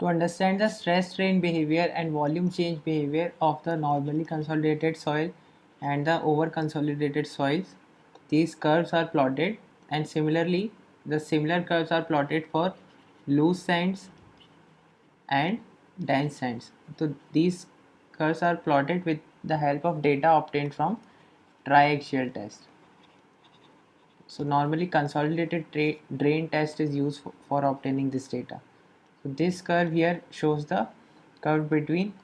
To understand the stress strain behavior and volume change behavior of the normally consolidated soil and the over consolidated soils, these curves are plotted, and similarly the similar curves are plotted for loose sands and dense sands. So these curves are plotted with the help of data obtained from triaxial test. So normally consolidated drain test is used for obtaining this data. So this curve here shows the plot between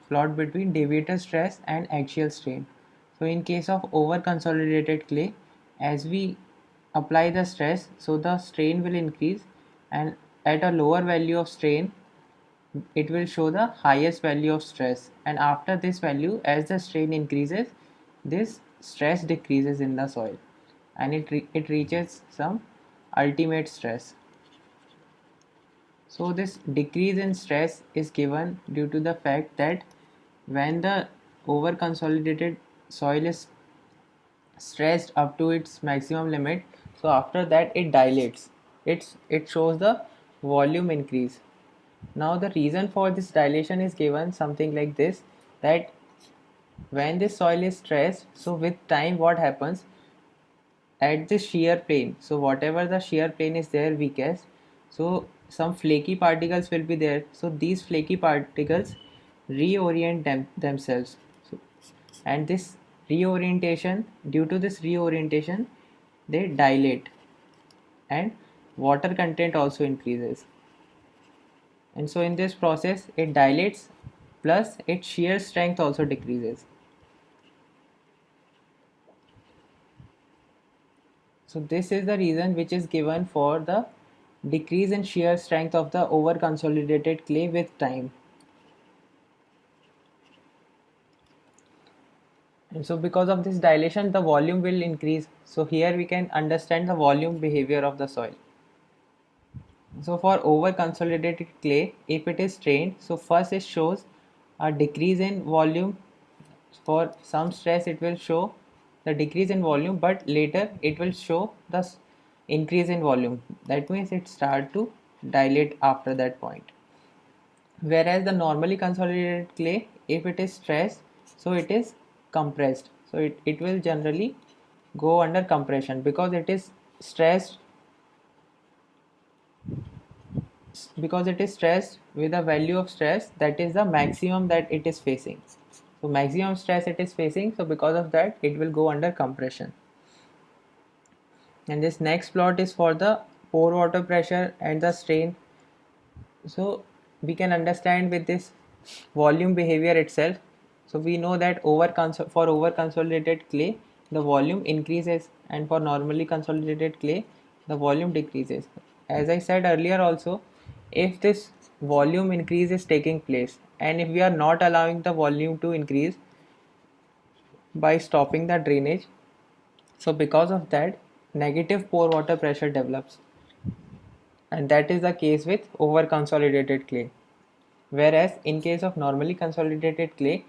deviator stress and axial strain. So in case of over consolidated clay, as we apply the stress, so the strain will increase, and at a lower value of strain it will show the highest value of stress, and after this value, as the strain increases, this stress decreases in the soil, and it reaches some ultimate stress. So this decrease in stress is given due to the fact that when the over consolidated soil is stressed up to its maximum limit, so after that it dilates, it shows the volume increase. Now the reason for this dilation is given something like this, that when this soil is stressed, so with time what happens at the shear plane, so whatever the shear plane is there weakest, so some flaky particles will be there, so these flaky particles reorient themselves. So, and this reorientation, due to this reorientation, they dilate, and water content also increases, and so in this process it dilates, plus its shear strength also decreases. So this is the reason which is given for the decrease in shear strength of the over consolidated clay with time. And so because of this dilation the volume will increase. So here we can understand the volume behavior of the soil. So for over consolidated clay, if it is strained, so first it shows a decrease in volume. For some stress it will show the decrease in volume, but later it will show the increase in volume. That means it start to dilate after that point. Whereas the normally consolidated clay, if it is stressed, so it is compressed. So it will generally go under compression because it is stressed, with a value of stress that is the maximum that it is facing. So maximum stress it is facing, so because of that it will go under compression. And this next plot is for the pore water pressure and the strain. So we can understand with this volume behavior itself. So we know that for over consolidated clay the volume increases, and for normally consolidated clay the volume decreases. As I said earlier also, if this volume increase is taking place and if we are not allowing the volume to increase by stopping the drainage, so because of that negative pore water pressure develops, and that is the case with over consolidated clay. Whereas in case of normally consolidated clay,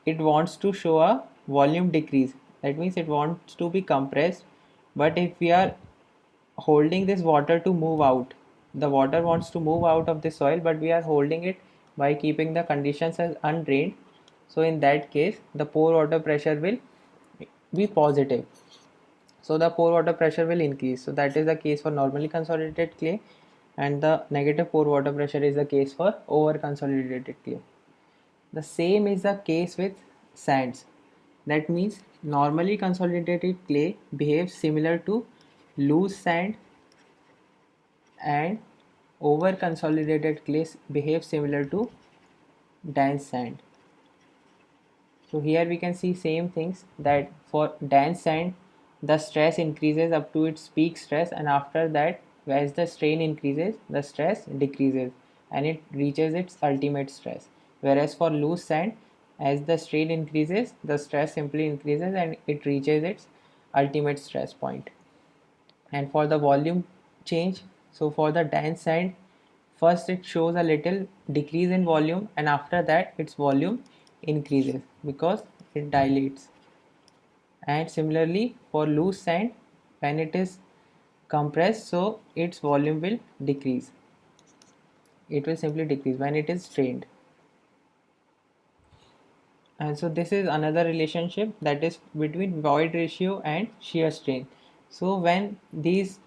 it wants to show a volume decrease. That means it wants to be compressed, but if we are holding this water to move out, the water wants to move out of the soil, but we are holding it by keeping the conditions as undrained. So in that case the pore water pressure will be positive, so the pore water pressure will increase. So that is the case for normally consolidated clay, and the negative pore water pressure is the case for over consolidated clay. The same is the case with sands. That means normally consolidated clay behaves similar to loose sand, and over consolidated clay behaves similar to dense sand. So here we can see same things, that for dense sand the stress increases up to its peak stress, and after that as the strain increases the stress decreases and it reaches its ultimate stress. Whereas for loose sand, as the strain increases the stress simply increases and it reaches its ultimate stress point. And for the volume change, so for the dense sand, first it shows a little decrease in volume, and after that its volume increases because it dilates. And similarly for loose sand, when it is compressed, so its volume will decrease. it will simply decrease when it is strained. And so this is another relationship, that is between void ratio and shear strain. So when these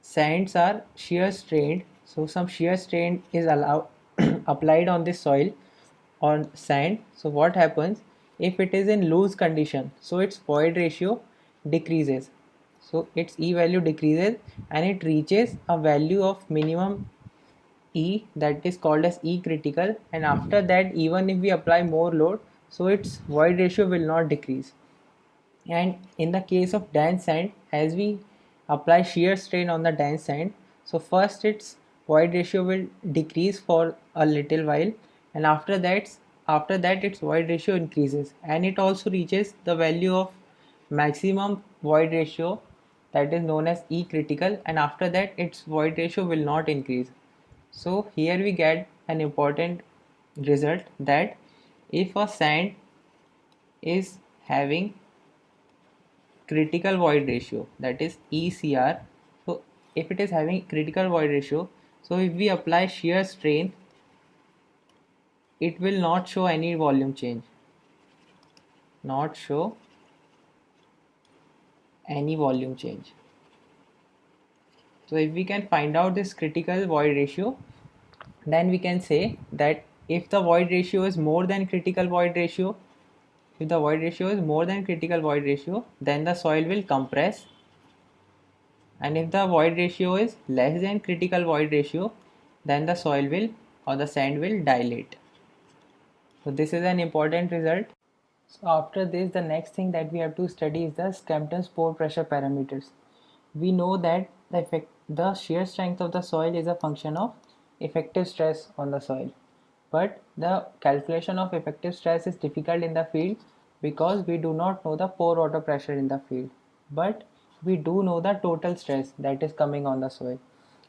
sands are shear strained, so some shear strain is allowed applied on this soil on sand. So what happens, if it is in loose condition, so its void ratio decreases, so its E value decreases and it reaches a value of minimum E, that is called as E critical, and after that even if we apply more load, so its void ratio will not decrease. And in the case of dense sand, as we apply shear strain on the dense sand, so first its void ratio will decrease for a little while, and after that its void ratio increases and it also reaches the value of maximum void ratio, that is known as E critical, and after that its void ratio will not increase. So here we get an important result, that if a sand is having critical void ratio, that is ECR, so if it is having critical void ratio, so if we apply shear strain, it will not show any volume change, not show any volume change. So if we can find out this critical void ratio, then we can say that if the void ratio is more than critical void ratio, if the void ratio is more than critical void ratio, then the soil will compress, and if the void ratio is less than critical void ratio, then the soil will, or the sand will dilate. So this is an important result. So after this, the next thing that we have to study is the Skempton's pore pressure parameters. We know that the shear strength of the soil is a function of effective stress on the soil, but the calculation of effective stress is difficult in the field because we do not know the pore water pressure in the field, but we do know the total stress that is coming on the soil.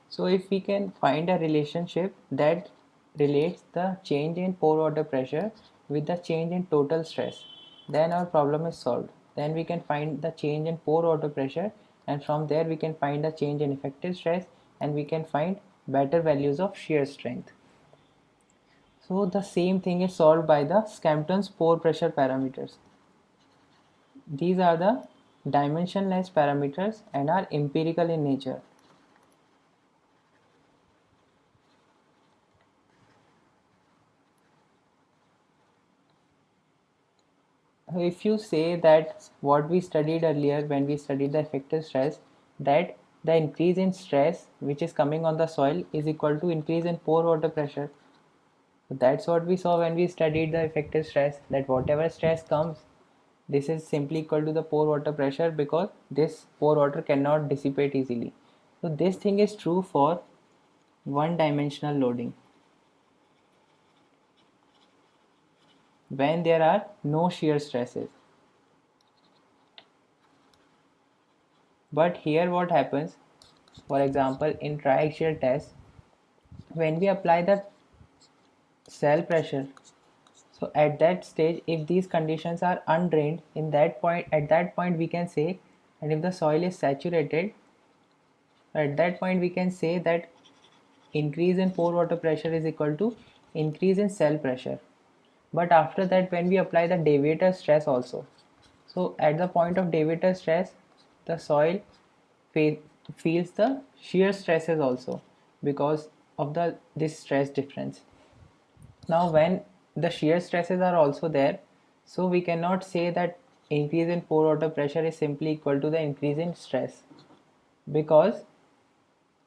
So if we can find a relationship that relates the change in pore water pressure with the change in total stress, then our problem is solved. Then we can find the change in pore water pressure, and from there we can find the change in effective stress, and we can find better values of shear strength. So the same thing is solved by the Skempton's pore pressure parameters. These are the dimensionless parameters and are empirical in nature. If you say that what we studied earlier when we studied the effective stress, that the increase in stress which is coming on the soil is equal to increase in pore water pressure. So that's what we saw when we studied the effective stress, that whatever stress comes, this is simply equal to the pore water pressure because this pore water cannot dissipate easily. So this thing is true for one dimensional loading. When there are no shear stresses. But here what happens, for example in triaxial test, when we apply the cell pressure, so at that stage if these conditions are undrained, in that point, at that point we can say, and if the soil is saturated, at that point we can say that increase in pore water pressure is equal to increase in cell pressure. But after that when we apply the deviator stress also, so at the point of deviator stress the soil feels the shear stresses also because of this stress difference. Now when the shear stresses are also there, so we cannot say that increase in pore water pressure is simply equal to the increase in stress, because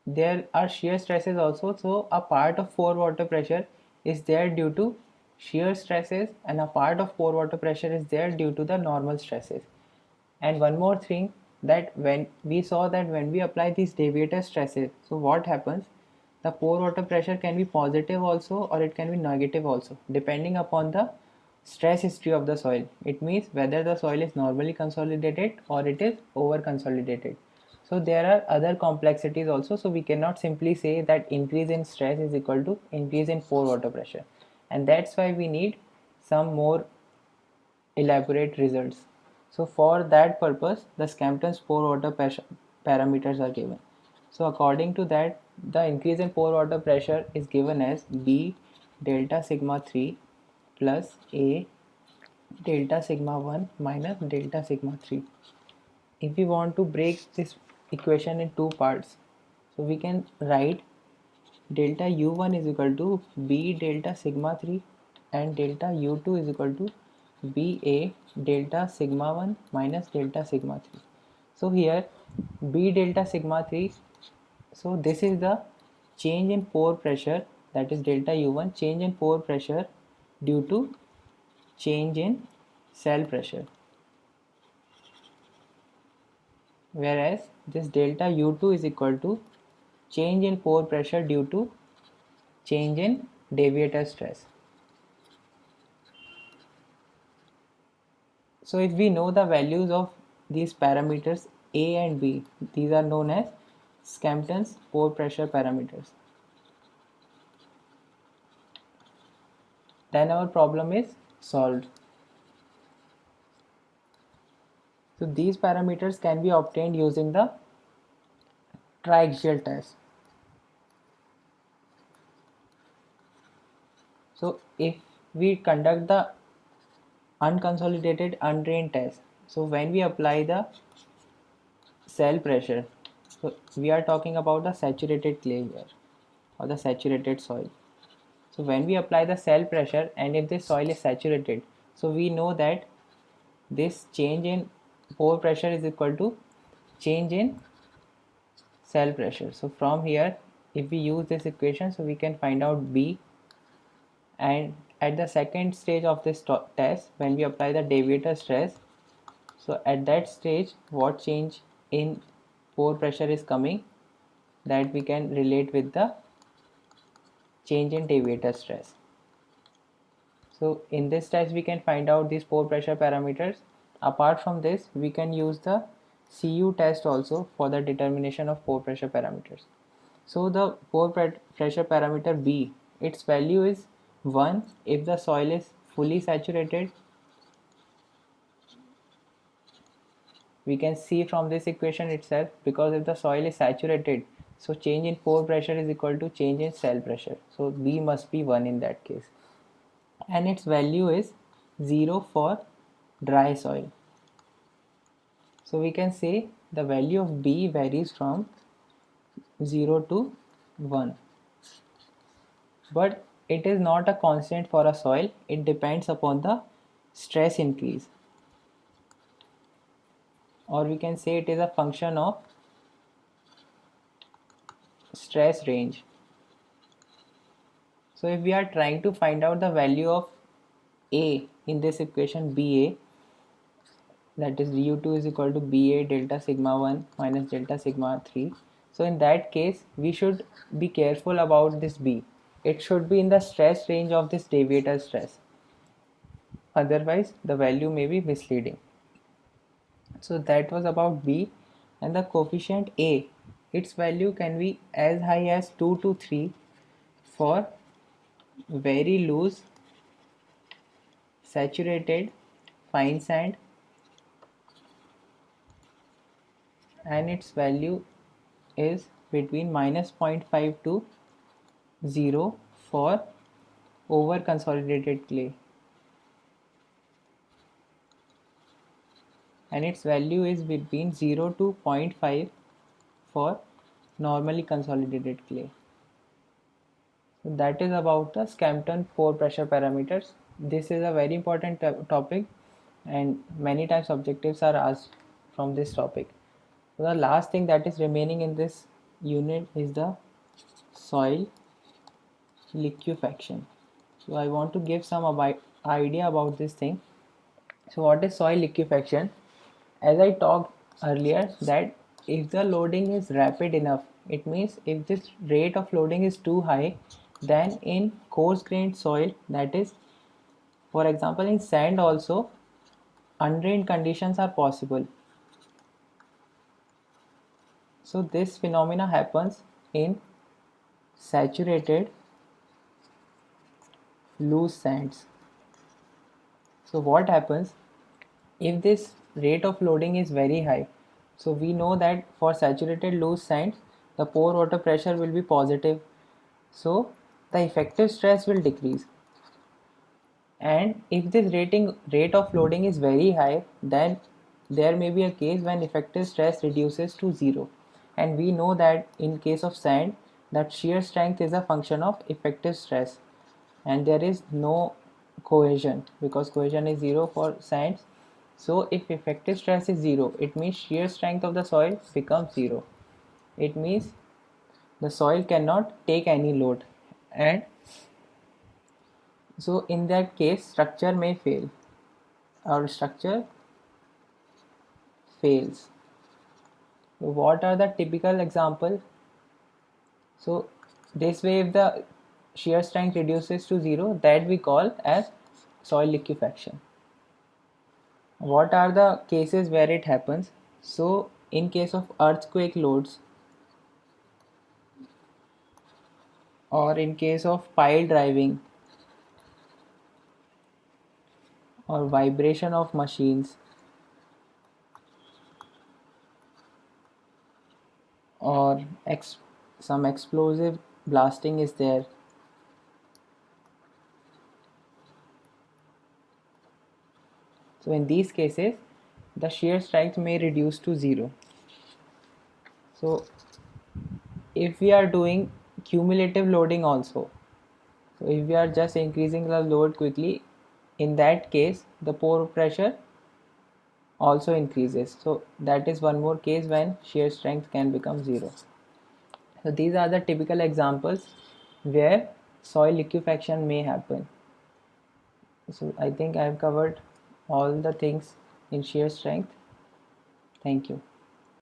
there are shear stresses also. So a part of pore water pressure is there due to shear stresses and a part of pore water pressure is there due to the normal stresses. And one more thing, that when we saw that when we apply these deviator stresses, so what happens, the pore water pressure can be positive also or it can be negative also depending upon the stress history of the soil. It means whether the soil is normally consolidated or it is over consolidated. So there are other complexities also, so we cannot simply say that increase in stress is equal to increase in pore water pressure, and that's why we need some more elaborate results. So for that purpose, the Skempton's pore water parameters are given. So according to that, the increase in pore water pressure is given as B delta sigma 3 plus A delta sigma 1 minus delta sigma 3. If we want to break this equation in two parts, so we can write delta u1 is equal to B delta sigma 3 and delta u2 is equal to BA delta sigma 1 minus delta sigma 3. So here B delta sigma 3, so this is the change in pore pressure, that is delta u1, change in pore pressure due to change in cell pressure, whereas this delta u2 is equal to change in pore pressure due to change in deviator stress. So if we know the values of these parameters A and B, these are known as Skempton's pore pressure parameters, then our problem is solved. So these parameters can be obtained using the triaxial test. So if we conduct the unconsolidated undrained test, so when we apply the cell pressure, so we are talking about the saturated clay here or the saturated soil. So when we apply the cell pressure and if this soil is saturated, so we know that this change in pore pressure is equal to change in cell pressure. So from here, if we use this equation, so we can find out B, and at the second stage of this test, when we apply the deviator stress, so at that stage what change in pore pressure is coming, that we can relate with the change in deviator stress. So in this test we can find out these pore pressure parameters. Apart from this, we can use the CU test also for the determination of pore pressure parameters. So the pore pressure parameter B, its value is 1 if the soil is fully saturated. We can see from this equation itself, because if the soil is saturated, so change in pore pressure is equal to change in cell pressure. So B must be 1 in that case. And its value is 0 for dry soil. So we can say the value of B varies from 0 to 1. But it is not a constant for a soil, it depends upon the stress increase. Or we can say it is a function of stress range. So if we are trying to find out the value of A in this equation BA, that is u2 is equal to BA delta sigma 1 minus delta sigma 3. So in that case, we should be careful about this B. It should be in the stress range of this deviator stress. Otherwise, the value may be misleading. So that was about B, and the coefficient A, its value can be as high as 2 to 3 for very loose saturated fine sand, and its value is between minus 0.5 to 0 for over consolidated clay, and its value is between 0 to 0.5 for normally consolidated clay. So that is about the Skempton pore pressure parameters. This is a very important topic, and many times objectives are asked from this topic. So the last thing that is remaining in this unit is the soil liquefaction. So I want to give some idea about this thing. So what is soil liquefaction? As I talked earlier, that if the loading is rapid enough, it means if this rate of loading is too high, then in coarse grained soil, that is for example in sand also, undrained conditions are possible. So this phenomena happens in saturated loose sands. So what happens if this rate of loading is very high? So we know that for saturated loose sands, the pore water pressure will be positive, so the effective stress will decrease. And if this rate of loading is very high, then there may be a case when effective stress reduces to zero. And we know that in case of sand, that shear strength is a function of effective stress, and there is no cohesion because cohesion is zero for sands. So if effective stress is zero, it means shear strength of the soil becomes zero. It means the soil cannot take any load, and so in that case structure may fail, or structure fails. So what are the typical example? So this way, if the shear strength reduces to zero, that we call as soil liquefaction. What are the cases where it happens? So in case of earthquake loads, or in case of pile driving, or vibration of machines, or some explosive blasting is there. So in these cases, the shear strength may reduce to zero. So if we are doing cumulative loading also, so if we are just increasing the load quickly, in that case the pore pressure also increases. So that is one more case when shear strength can become zero. So these are the typical examples where soil liquefaction may happen. So I think I have covered all the things in shear strength. Thank you.